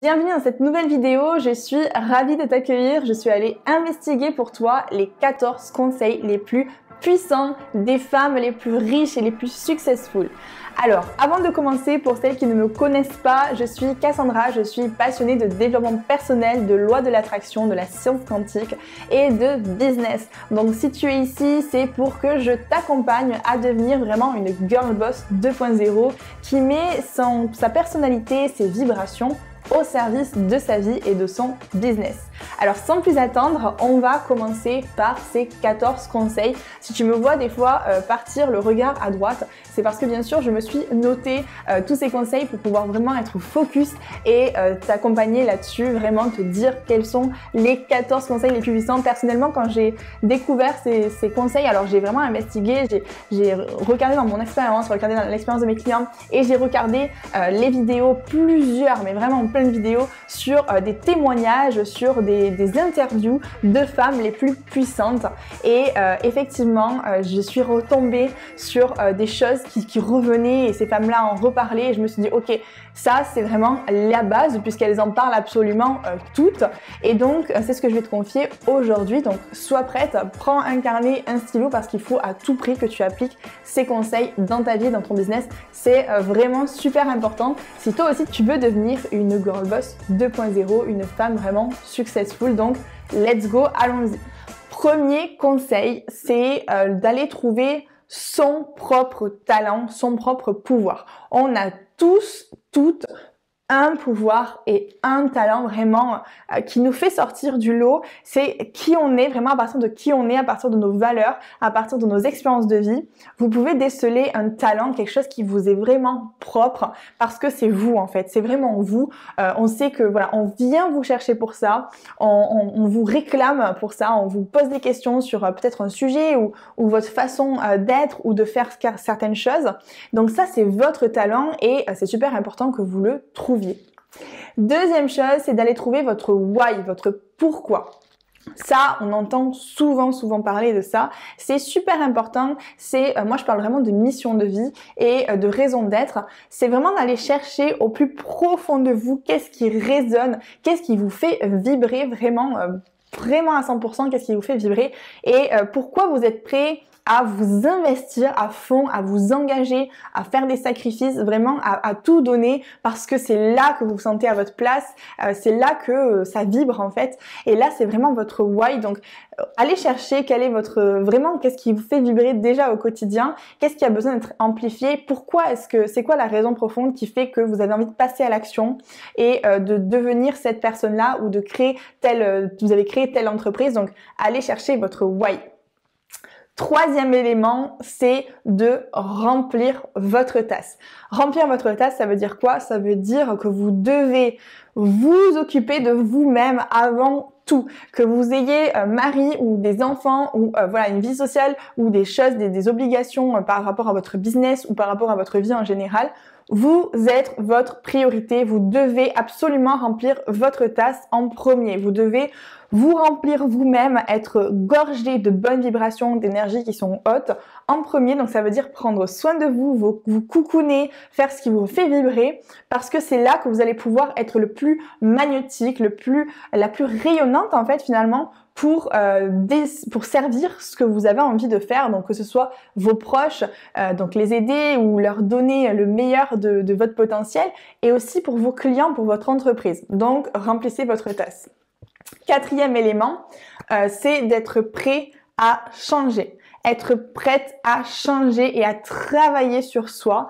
Bienvenue dans cette nouvelle vidéo, je suis ravie de t'accueillir. Je suis allée investiguer pour toi les 14 conseils les plus puissants des femmes les plus riches et les plus successful. Alors, avant de commencer, pour celles qui ne me connaissent pas, je suis Cassandra, je suis passionnée de développement personnel, de loi de l'attraction, de la science quantique et de business. Donc si tu es ici, c'est pour que je t'accompagne à devenir vraiment une girl boss 2.0 qui met sa personnalité, ses vibrations au service de sa vie et de son business. Alors sans plus attendre, on va commencer par ces 14 conseils. Si tu me vois des fois partir le regard à droite, c'est parce que bien sûr je me suis noté tous ces conseils pour pouvoir vraiment être focus et t'accompagner là-dessus, vraiment te dire quels sont les 14 conseils les plus puissants. Personnellement, quand j'ai découvert ces conseils, alors j'ai vraiment investigué, j'ai regardé dans mon expérience, regardé dans l'expérience de mes clients et j'ai regardé les vidéos, plusieurs, mais vraiment plein de vidéos sur des témoignages, sur des interviews de femmes les plus puissantes et effectivement je suis retombée sur des choses qui revenaient et ces femmes-là en reparlaient et je me suis dit ok, ça c'est vraiment la base puisqu'elles en parlent absolument toutes et donc c'est ce que je vais te confier aujourd'hui. Donc sois prête, prends un carnet, un stylo parce qu'il faut à tout prix que tu appliques ces conseils dans ta vie, dans ton business. C'est vraiment super important si toi aussi tu veux devenir une girl boss 2.0, une femme vraiment successful. Donc let's go, allons-y. Premier conseil, c'est d'aller trouver son propre talent, son propre pouvoir. On a tous, toutes, un pouvoir et un talent vraiment qui nous fait sortir du lot. C'est qui on est, vraiment à partir de qui on est, à partir de nos valeurs, à partir de nos expériences de vie. Vous pouvez déceler un talent, quelque chose qui vous est vraiment propre parce que c'est vous en fait, c'est vraiment vous. On sait que voilà, on vient vous chercher pour ça, on vous réclame pour ça, on vous pose des questions sur peut-être un sujet ou votre façon d'être ou de faire certaines choses. Donc ça c'est votre talent et c'est super important que vous le trouviez. Deuxième chose, c'est d'aller trouver votre why, votre pourquoi. Ça, on entend souvent parler de ça. C'est super important. Moi, je parle vraiment de mission de vie et de raison d'être. C'est vraiment d'aller chercher au plus profond de vous qu'est-ce qui résonne, qu'est-ce qui vous fait vibrer vraiment à 100%, qu'est-ce qui vous fait vibrer et pourquoi vous êtes prêt à vous investir à fond, à vous engager, à faire des sacrifices, vraiment à tout donner parce que c'est là que vous vous sentez à votre place, c'est là que ça vibre en fait. Et là, c'est vraiment votre why. Donc, allez chercher quel est qu'est-ce qui vous fait vibrer déjà au quotidien, qu'est-ce qui a besoin d'être amplifié, c'est quoi la raison profonde qui fait que vous avez envie de passer à l'action et de devenir cette personne-là ou de créer vous avez créé telle entreprise. Donc, allez chercher votre why. Troisième élément, c'est de remplir votre tasse. Remplir votre tasse, ça veut dire quoi? Ça veut dire que vous devez vous occuper de vous-même avant tout. Que vous ayez mari ou des enfants ou voilà une vie sociale ou des choses, des obligations par rapport à votre business ou par rapport à votre vie en général. Vous êtes votre priorité, vous devez absolument remplir votre tasse en premier. Vous devez vous remplir vous-même, être gorgé de bonnes vibrations, d'énergie qui sont hautes en premier. Donc ça veut dire prendre soin de vous, vous coucouner, faire ce qui vous fait vibrer parce que c'est là que vous allez pouvoir être le plus magnétique, la plus rayonnante en fait finalement pour servir ce que vous avez envie de faire, donc que ce soit vos proches, donc les aider ou leur donner le meilleur de votre potentiel et aussi pour vos clients, pour votre entreprise. Donc remplissez votre tasse. Quatrième élément, c'est d'être prêt à changer, être prête à changer et à travailler sur soi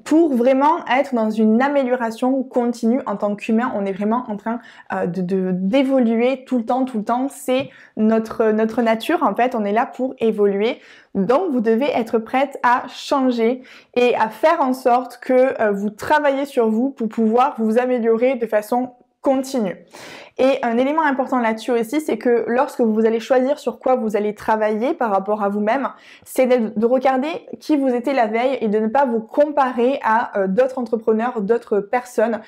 pour vraiment être dans une amélioration continue en tant qu'humain. On est vraiment en train d'évoluer tout le temps. C'est notre nature en fait. On est là pour évoluer. Donc vous devez être prête à changer et à faire en sorte que vous travaillez sur vous pour pouvoir vous améliorer de façon continue. Et un élément important là-dessus aussi, c'est que lorsque vous allez choisir sur quoi vous allez travailler par rapport à vous-même, c'est de regarder qui vous étiez la veille et de ne pas vous comparer à d'autres entrepreneurs, d'autres personnes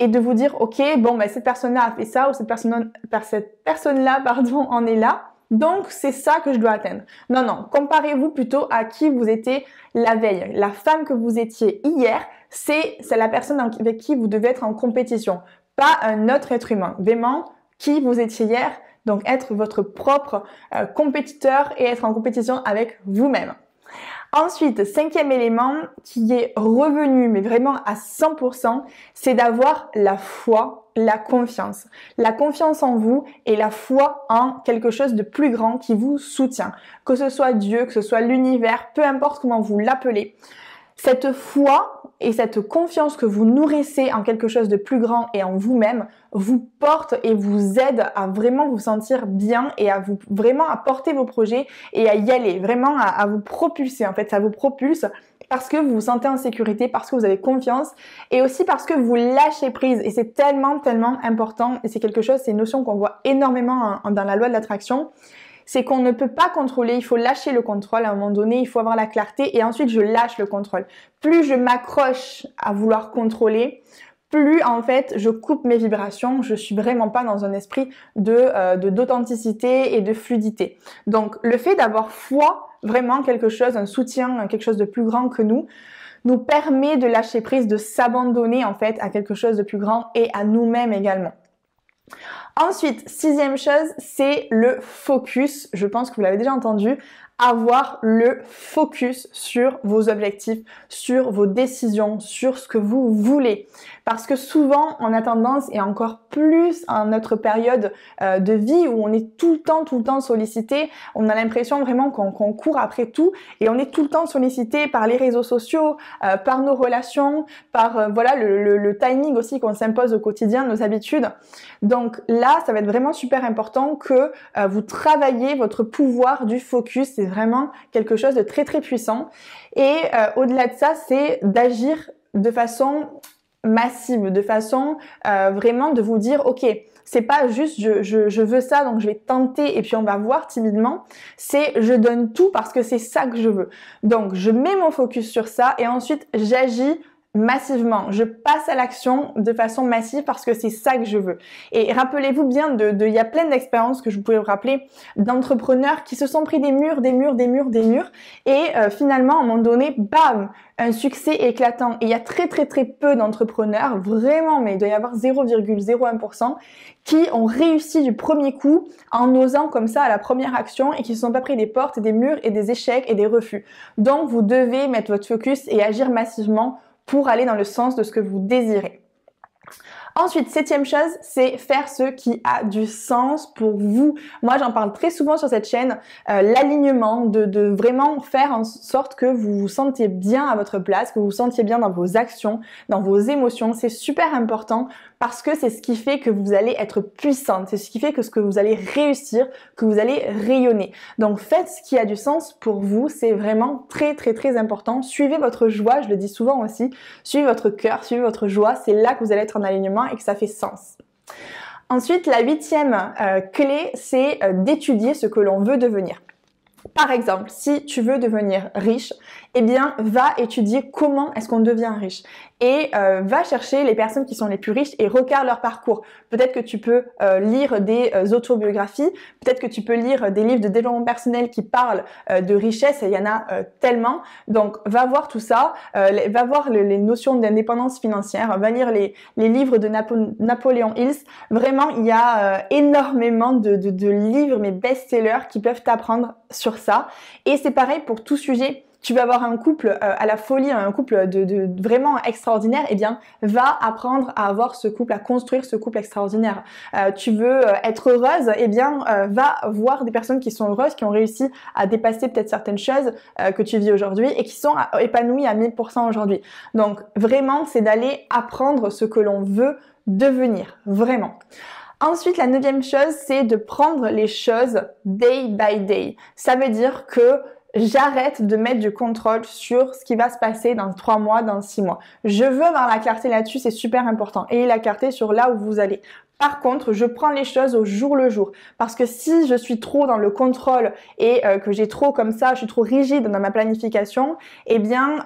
et de vous dire ok, bon ben cette personne-là a fait ça ou cette personne-là en est là. Donc, c'est ça que je dois atteindre. Non, comparez-vous plutôt à qui vous étiez la veille. La femme que vous étiez hier, c'est la personne avec qui vous devez être en compétition. pas un autre être humain. Vraiment, qui vous étiez hier, donc être votre propre compétiteur et être en compétition avec vous-même. Ensuite, cinquième élément qui est revenu, mais vraiment à 100%, c'est d'avoir la foi, la confiance. La confiance en vous et la foi en quelque chose de plus grand qui vous soutient. Que ce soit Dieu, que ce soit l'univers, peu importe comment vous l'appelez. Cette foi et cette confiance que vous nourrissez en quelque chose de plus grand et en vous-même vous porte et vous aide à vraiment vous sentir bien et à vous vraiment à porter vos projets et à y aller, vraiment à vous propulser. En fait, ça vous propulse parce que vous vous sentez en sécurité, parce que vous avez confiance et aussi parce que vous lâchez prise. Et c'est tellement, tellement important et c'est quelque chose, c'est une notion qu'on voit énormément dans la loi de l'attraction. C'est qu'on ne peut pas contrôler, il faut lâcher le contrôle à un moment donné, il faut avoir la clarté et ensuite je lâche le contrôle. Plus je m'accroche à vouloir contrôler, plus en fait je coupe mes vibrations, je suis vraiment pas dans un esprit d'authenticité et de fluidité. Donc le fait d'avoir foi, vraiment quelque chose, un soutien, quelque chose de plus grand que nous permet de lâcher prise, de s'abandonner en fait à quelque chose de plus grand et à nous-mêmes également. Ensuite, sixième chose, c'est le focus. Je pense que vous l'avez déjà entendu. Avoir le focus sur vos objectifs, sur vos décisions, sur ce que vous voulez. Parce que souvent, on a tendance, et encore plus en notre période de vie où on est tout le temps sollicité, on a l'impression vraiment qu'on court après tout et on est tout le temps sollicité par les réseaux sociaux, par nos relations, par voilà le timing aussi qu'on s'impose au quotidien, nos habitudes. Donc là, ça va être vraiment super important que vous travaillez votre pouvoir du focus. C'est vraiment quelque chose de très très puissant. Et au-delà de ça, c'est d'agir de façon massive, de façon vraiment de vous dire ok, c'est pas juste je veux ça donc je vais tenter et puis on va voir timidement, c'est je donne tout parce que c'est ça que je veux. Donc je mets mon focus sur ça et ensuite j'agis massivement, je passe à l'action de façon massive parce que c'est ça que je veux. Et rappelez-vous bien il y a plein d'expériences que je pouvais vous rappeler d'entrepreneurs qui se sont pris des murs et finalement à un moment donné, bam, un succès éclatant. Et il y a très peu d'entrepreneurs, vraiment, mais il doit y avoir 0,01% qui ont réussi du premier coup en osant comme ça à la première action et qui ne se sont pas pris des portes, des murs et des échecs et des refus. Donc vous devez mettre votre focus et agir massivement pour aller dans le sens de ce que vous désirez. Ensuite, septième chose, c'est faire ce qui a du sens pour vous. Moi, j'en parle très souvent sur cette chaîne, l'alignement, de vraiment faire en sorte que vous vous sentiez bien à votre place, que vous vous sentiez bien dans vos actions, dans vos émotions. C'est super important parce que c'est ce qui fait que vous allez être puissante, c'est ce qui fait que ce que vous allez réussir, que vous allez rayonner. Donc faites ce qui a du sens pour vous, c'est vraiment très important. Suivez votre joie, je le dis souvent aussi, suivez votre cœur, suivez votre joie, c'est là que vous allez être en alignement et que ça fait sens. Ensuite, la huitième clé, c'est d'étudier ce que l'on veut devenir. Par exemple, si tu veux devenir riche, eh bien, va étudier comment est-ce qu'on devient riche et va chercher les personnes qui sont les plus riches et regarde leur parcours. Peut-être que tu peux lire des autobiographies, peut-être que tu peux lire des livres de développement personnel qui parlent de richesse, et il y en a tellement. Donc, va voir tout ça, va voir les notions d'indépendance financière, va lire les livres de Napoléon Hill. Vraiment, il y a énormément de livres, mais best-sellers qui peuvent t'apprendre sur ça. Et c'est pareil pour tout sujet. Tu vas avoir un couple à la folie, un couple de vraiment extraordinaire, eh bien, va apprendre à avoir ce couple, à construire ce couple extraordinaire. Tu veux être heureuse, eh bien, va voir des personnes qui sont heureuses, qui ont réussi à dépasser peut-être certaines choses que tu vis aujourd'hui et qui sont épanouies à 1000% aujourd'hui. Donc, vraiment, c'est d'aller apprendre ce que l'on veut devenir, vraiment. Ensuite, la neuvième chose, c'est de prendre les choses day by day. Ça veut dire que j'arrête de mettre du contrôle sur ce qui va se passer dans 3 mois, dans 6 mois. Je veux avoir la clarté là-dessus, c'est super important. Et la clarté sur là où vous allez. Par contre, je prends les choses au jour le jour. Parce que si je suis trop dans le contrôle et que j'ai trop comme ça, je suis trop rigide dans ma planification, eh bien,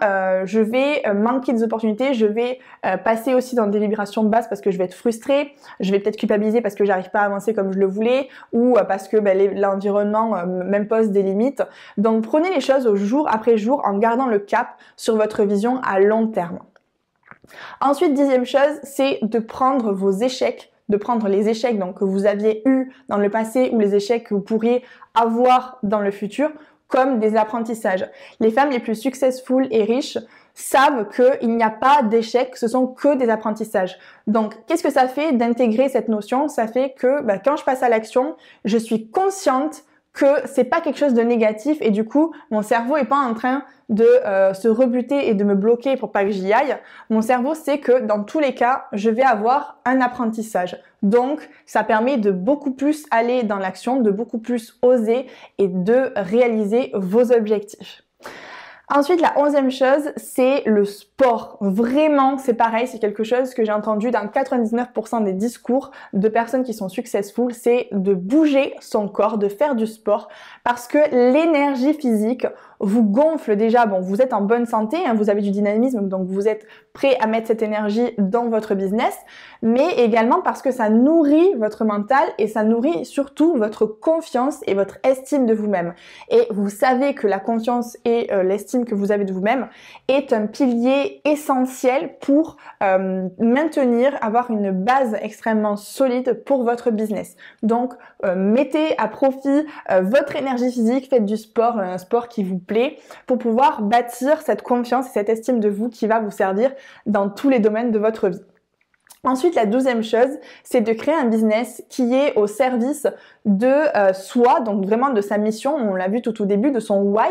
je vais manquer des opportunités, je vais passer aussi dans des vibrations basses parce que je vais être frustrée, je vais peut-être culpabiliser parce que j'arrive pas à avancer comme je le voulais ou parce que l'environnement m'impose des limites. Donc, prenez les choses au jour après jour en gardant le cap sur votre vision à long terme. Ensuite, 10e chose, c'est de prendre vos échecs, de prendre les échecs donc, que vous aviez eus dans le passé ou les échecs que vous pourriez avoir dans le futur comme des apprentissages. Les femmes les plus successful et riches savent qu'il n'y a pas d'échecs, ce sont que des apprentissages. Donc, qu'est-ce que ça fait d'intégrer cette notion? Ça fait que quand je passe à l'action, je suis consciente que c'est pas quelque chose de négatif et du coup, mon cerveau est pas en train de se rebuter et de me bloquer pour pas que j'y aille. Mon cerveau sait que dans tous les cas, je vais avoir un apprentissage. Donc, ça permet de beaucoup plus aller dans l'action, de beaucoup plus oser et de réaliser vos objectifs. Ensuite, la 11e chose, c'est le sport. Vraiment, c'est pareil, c'est quelque chose que j'ai entendu dans 99% des discours de personnes qui sont successful, c'est de bouger son corps, de faire du sport, parce que l'énergie physique vous gonfle déjà. Bon, vous êtes en bonne santé, hein, vous avez du dynamisme, donc vous êtes prêt à mettre cette énergie dans votre business, mais également parce que ça nourrit votre mental et ça nourrit surtout votre confiance et votre estime de vous-même. Et vous savez que la confiance et l'estime que vous avez de vous-même est un pilier essentiel pour maintenir, avoir une base extrêmement solide pour votre business. Donc, mettez à profit votre énergie physique, faites du sport, un sport qui vous plaît, pour pouvoir bâtir cette confiance et cette estime de vous qui va vous servir dans tous les domaines de votre vie. Ensuite, la 12e chose, c'est de créer un business qui est au service de soi, donc vraiment de sa mission, on l'a vu tout au début, de son why,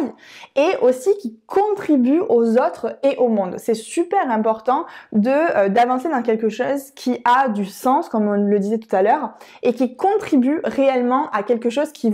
et aussi qui contribue aux autres et au monde. C'est super important d'avancer dans quelque chose qui a du sens, comme on le disait tout à l'heure, et qui contribue réellement à quelque chose qui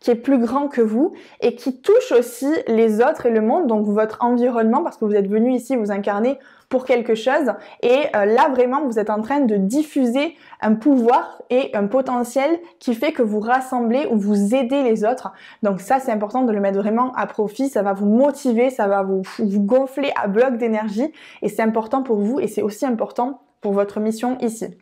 est plus grand que vous et qui touche aussi les autres et le monde, donc votre environnement, parce que vous êtes venu ici vous incarner pour quelque chose et là vraiment vous êtes en train de diffuser un pouvoir et un potentiel qui fait que vous rassemblez ou vous aidez les autres. Donc ça c'est important de le mettre vraiment à profit, ça va vous motiver, ça va vous gonfler à bloc d'énergie et c'est important pour vous et c'est aussi important pour votre mission ici.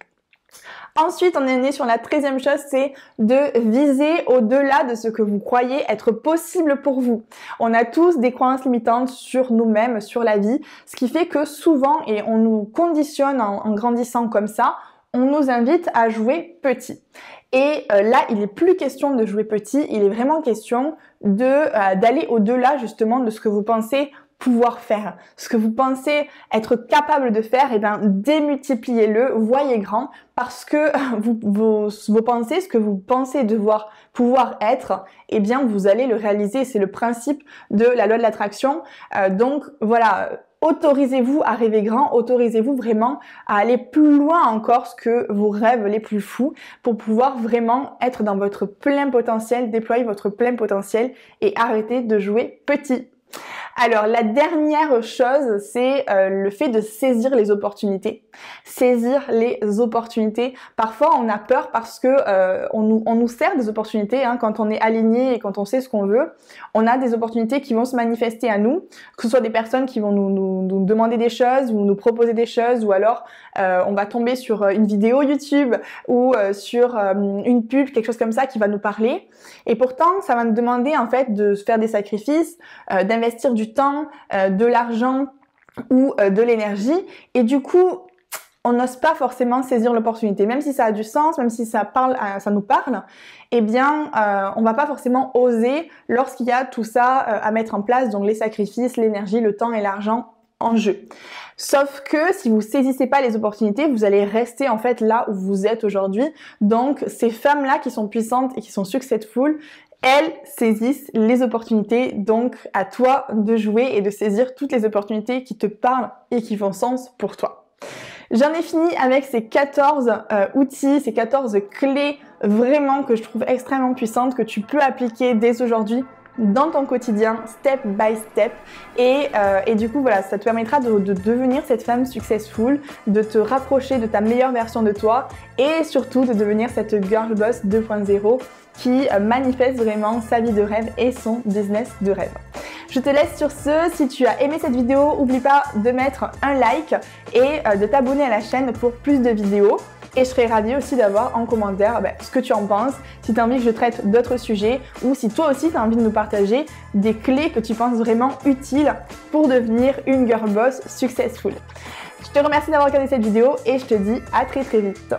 Ensuite, on est né sur la 13e chose, c'est de viser au-delà de ce que vous croyez être possible pour vous. On a tous des croyances limitantes sur nous-mêmes, sur la vie, ce qui fait que souvent, et on nous conditionne en grandissant comme ça, on nous invite à jouer petit. Et là, il n'est plus question de jouer petit, il est vraiment question d'aller au-delà justement de ce que vous pensez pouvoir faire, ce que vous pensez être capable de faire, et bien démultipliez-le, voyez grand, parce que vos pensées, ce que vous pensez devoir pouvoir être, et bien vous allez le réaliser. C'est le principe de la loi de l'attraction. Donc voilà, autorisez-vous à rêver grand, autorisez-vous vraiment à aller plus loin encore que vos rêves les plus fous pour pouvoir vraiment être dans votre plein potentiel, déployer votre plein potentiel et arrêter de jouer petit. Alors la dernière chose, c'est le fait de saisir les opportunités. Saisir les opportunités. Parfois on a peur parce que on nous sert des opportunités quand on est aligné et quand on sait ce qu'on veut. On a des opportunités qui vont se manifester à nous, que ce soit des personnes qui vont nous demander des choses ou nous proposer des choses, ou alors on va tomber sur une vidéo YouTube ou sur une pub, quelque chose comme ça qui va nous parler. Et pourtant ça va nous demander en fait de faire des sacrifices, d'investir du temps, de l'argent ou de l'énergie, et du coup on n'ose pas forcément saisir l'opportunité, même si ça a du sens, même si ça nous parle, eh bien on va pas forcément oser lorsqu'il y a tout ça à mettre en place, donc les sacrifices, l'énergie, le temps et l'argent en jeu. Sauf que si vous saisissez pas les opportunités, vous allez rester en fait là où vous êtes aujourd'hui. Donc ces femmes-là qui sont puissantes et qui sont successful, elles saisissent les opportunités, donc à toi de jouer et de saisir toutes les opportunités qui te parlent et qui font sens pour toi. J'en ai fini avec ces 14 outils, ces 14 clés vraiment que je trouve extrêmement puissantes, que tu peux appliquer dès aujourd'hui dans ton quotidien, step by step, et du coup voilà, ça te permettra de devenir cette femme successful, de te rapprocher de ta meilleure version de toi et surtout de devenir cette girl boss 2.0 qui manifeste vraiment sa vie de rêve et son business de rêve. Je te laisse sur ce. Si tu as aimé cette vidéo, n'oublie pas de mettre un like et de t'abonner à la chaîne pour plus de vidéos. Et je serais ravie aussi d'avoir en commentaire ce que tu en penses, si tu as envie que je traite d'autres sujets ou si toi aussi tu as envie de nous partager des clés que tu penses vraiment utiles pour devenir une girl boss successful. Je Je te remercie d'avoir regardé cette vidéo et je te dis à très vite.